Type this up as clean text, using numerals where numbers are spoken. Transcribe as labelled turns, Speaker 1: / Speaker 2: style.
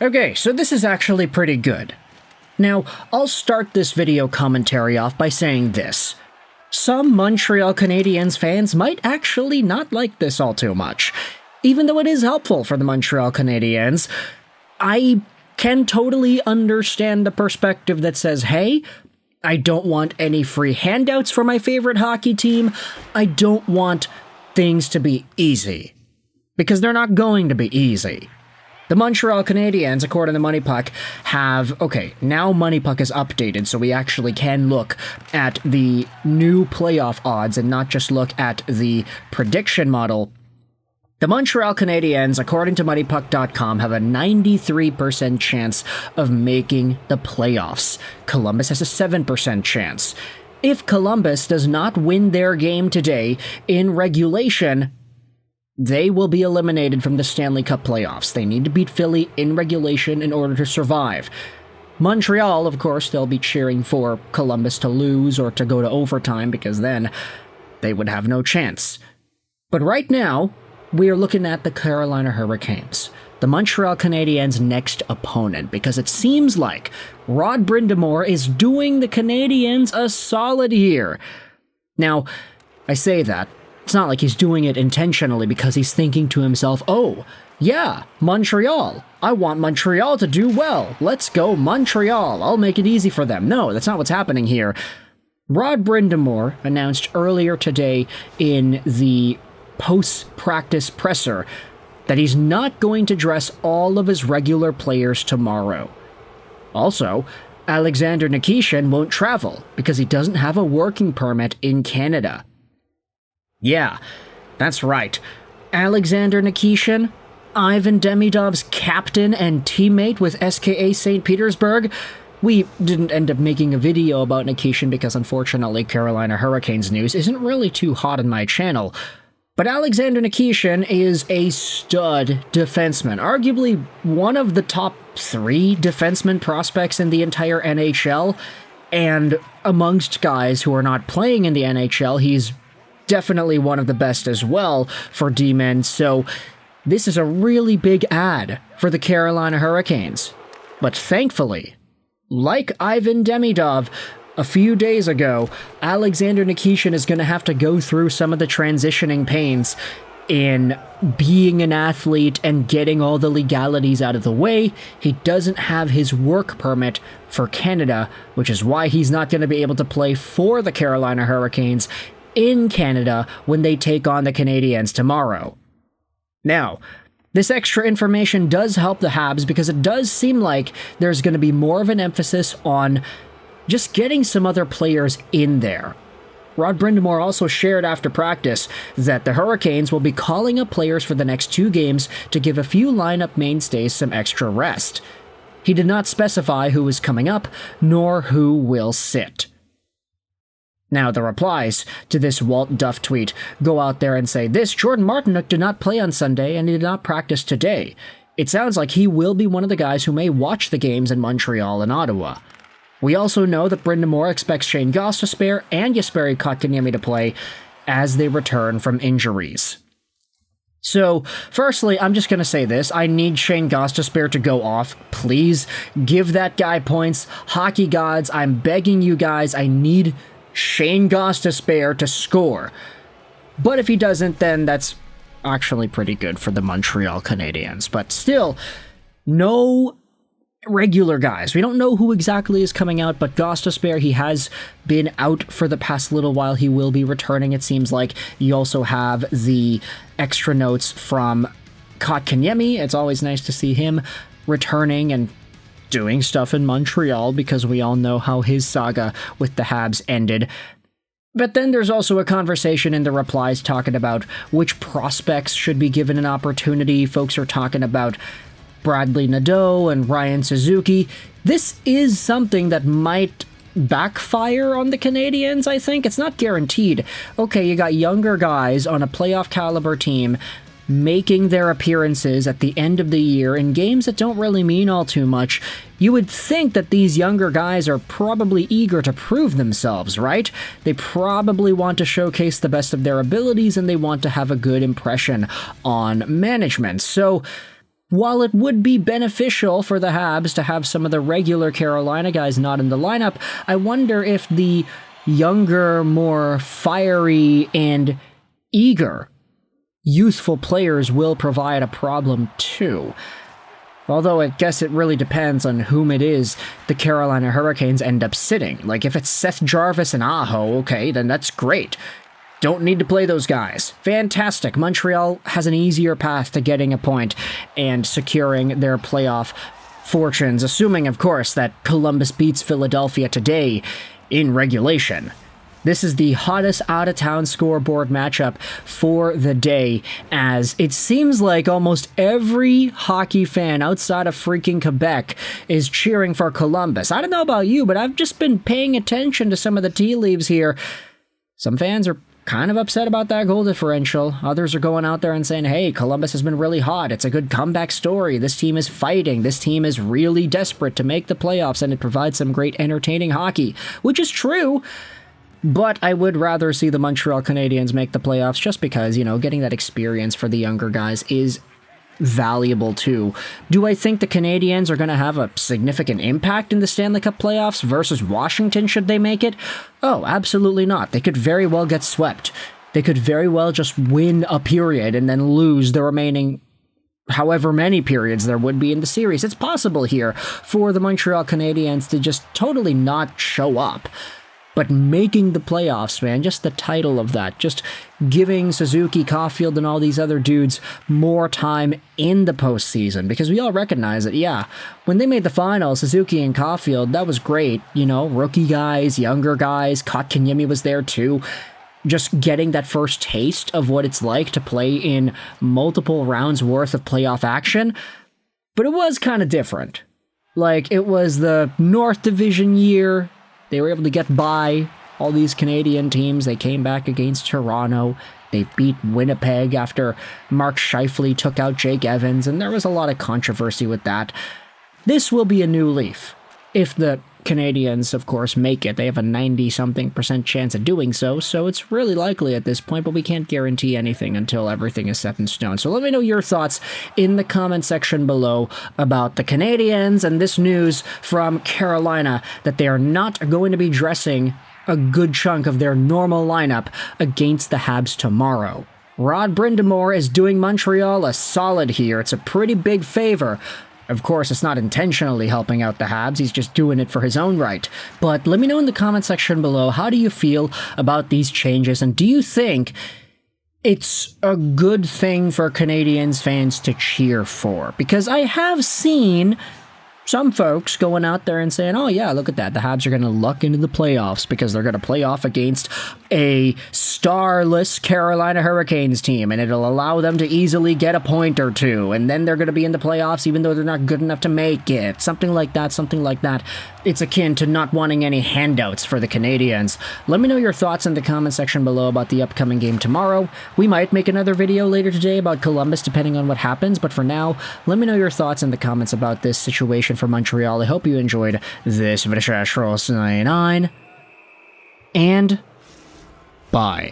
Speaker 1: Okay, so this is actually pretty good. Now, I'll start this video commentary off by saying this. Some Montreal Canadiens fans might actually not like this all too much. Even though it is helpful for the Montreal Canadiens, I can totally understand the perspective that says, hey, I don't want any free handouts for my favorite hockey team. I don't want things to be easy. Because they're not going to be easy. The Montreal Canadiens, according to MoneyPuck, have... Okay, now MoneyPuck is updated, so we actually can look at the new playoff odds and not just look at the prediction model. The Montreal Canadiens, according to MoneyPuck.com, have a 93% chance of making the playoffs. Columbus has a 7% chance. If Columbus does not win their game today in regulation, they will be eliminated from the Stanley Cup Playoffs. They need to beat Philly in regulation in order to survive. Montreal, of course, they'll be cheering for Columbus to lose or to go to overtime because then they would have no chance. But right now, we are looking at the Carolina Hurricanes, the Montreal Canadiens' next opponent, because it seems like Rod Brind'Amour is doing the Canadiens a solid here. Now, I say that. It's not like he's doing it intentionally because he's thinking to himself, oh, yeah, Montreal. I want Montreal to do well. Let's go Montreal. I'll make it easy for them. No, that's not what's happening here. Rod Brind'Amour announced earlier today in the post-practice presser that he's not going to dress all of his regular players tomorrow. Also, Alexander Nikishin won't travel because he doesn't have a working permit in Canada. Yeah, that's right. Alexander Nikishin, Ivan Demidov's captain and teammate with SKA St. Petersburg. We didn't end up making a video about Nikishin because unfortunately Carolina Hurricanes news isn't really too hot on my channel. But Alexander Nikishin is a stud defenseman, arguably one of the top 3 defenseman prospects in the entire NHL, and amongst guys who are not playing in the NHL, he's definitely one of the best as well for D-men, so this is a really big ad for the Carolina Hurricanes. But thankfully, like Ivan Demidov a few days ago, Alexander Nikishin is going to have to go through some of the transitioning pains in being an athlete and getting all the legalities out of the way. He doesn't have his work permit for Canada, which is why he's not going to be able to play for the Carolina Hurricanes in Canada when they take on the Canadiens tomorrow. Now, this extra information does help the Habs because it does seem like there's going to be more of an emphasis on just getting some other players in there. Rod Brind'Amour also shared after practice that the Hurricanes will be calling up players for the next 2 games to give a few lineup mainstays some extra rest. He did not specify who is coming up, nor who will sit. Now, the replies to this Walt Duff tweet go out there and say, this Jordan Martinook did not play on Sunday and he did not practice today. It sounds like he will be one of the guys who may watch the games in Montreal and Ottawa. We also know that Brind'Amour expects Shane Gostisbehere and Jesperi Kotkaniemi to play as they return from injuries. So, firstly, I'm just going to say this. I need Shane Gostisbehere to go off. Please give that guy points. Hockey gods, I'm begging you guys, I need Shane Gostisbehere to score. But if he doesn't, then that's actually pretty good for the Montreal Canadiens. But still, no regular guys. We don't know who exactly is coming out, but Gostisbehere, he has been out for the past little while. He will be returning, it seems like. You also have the extra notes from Kotkaniemi. It's always nice to see him returning and doing stuff in Montreal because we all know how his saga with the Habs ended. But then there's also a conversation in the replies talking about which prospects should be given an opportunity. Folks are talking about Bradley Nadeau and Ryan Suzuki. This is something that might backfire on the Canadiens, I think. It's not guaranteed. Okay, you got younger guys on a playoff caliber team making their appearances at the end of the year in games that don't really mean all too much. You would think that these younger guys are probably eager to prove themselves, right? They probably want to showcase the best of their abilities and they want to have a good impression on management. So while it would be beneficial for the Habs to have some of the regular Carolina guys not in the lineup, I wonder if the younger, more fiery and eager youthful players will provide a problem too. Although I guess it really depends on whom it is the Carolina Hurricanes end up sitting. Like, if it's Seth Jarvis and Aho, okay, then that's great. Don't need to play those guys. Fantastic. Montreal has an easier path to getting a point and securing their playoff fortunes, assuming, of course, that Columbus beats Philadelphia today in regulation. This is the hottest out-of-town scoreboard matchup for the day, as it seems like almost every hockey fan outside of freaking Quebec is cheering for Columbus. I don't know about you, but I've just been paying attention to some of the tea leaves here. Some fans are kind of upset about that goal differential. Others are going out there and saying, hey, Columbus has been really hot. It's a good comeback story. This team is fighting. This team is really desperate to make the playoffs, and it provides some great entertaining hockey, which is true. But I would rather see the Montreal Canadiens make the playoffs just because, you know, getting that experience for the younger guys is valuable too. Do I think the Canadiens are going to have a significant impact in the Stanley Cup playoffs versus Washington should they make it? Oh, absolutely not. They could very well get swept. They could very well just win a period and then lose the remaining however many periods there would be in the series. It's possible here for the Montreal Canadiens to just totally not show up. But making the playoffs, man, just the title of that, just giving Suzuki, Caulfield, and all these other dudes more time in the postseason. Because we all recognize that, yeah, when they made the finals, Suzuki and Caulfield, that was great. You know, rookie guys, younger guys, Kotkaniemi was there too. Just getting that first taste of what it's like to play in multiple rounds worth of playoff action. But it was kind of different. Like, it was the North Division year. They were able to get by all these Canadian teams. They came back against Toronto. They beat Winnipeg after Mark Scheifele took out Jake Evans, and there was a lot of controversy with that. This will be a new leaf. If the Canadiens, of course, make it, they have a 90-something% chance of doing so, so it's really likely at this point, but we can't guarantee anything until everything is set in stone. So let me know your thoughts in the comment section below about the Canadiens and this news from Carolina that they are not going to be dressing a good chunk of their normal lineup against the Habs tomorrow. Rod Brind'Amour is doing Montreal a solid here. It's a pretty big favor. Of course, it's not intentionally helping out the Habs, he's just doing it for his own right. But let me know in the comment section below, how do you feel about these changes, and do you think it's a good thing for Canadiens fans to cheer for? Because I have seen some folks going out there and saying, oh yeah, look at that, the Habs are going to luck into the playoffs because they're going to play off against a starless Carolina Hurricanes team, and it'll allow them to easily get a point or two, and then they're going to be in the playoffs even though they're not good enough to make it. Something like that, something like that. It's akin to not wanting any handouts for the Canadiens. Let me know your thoughts in the comment section below about the upcoming game tomorrow. We might make another video later today about Columbus depending on what happens, but for now, let me know your thoughts in the comments about this situation for Montreal. I hope you enjoyed this video, and bye.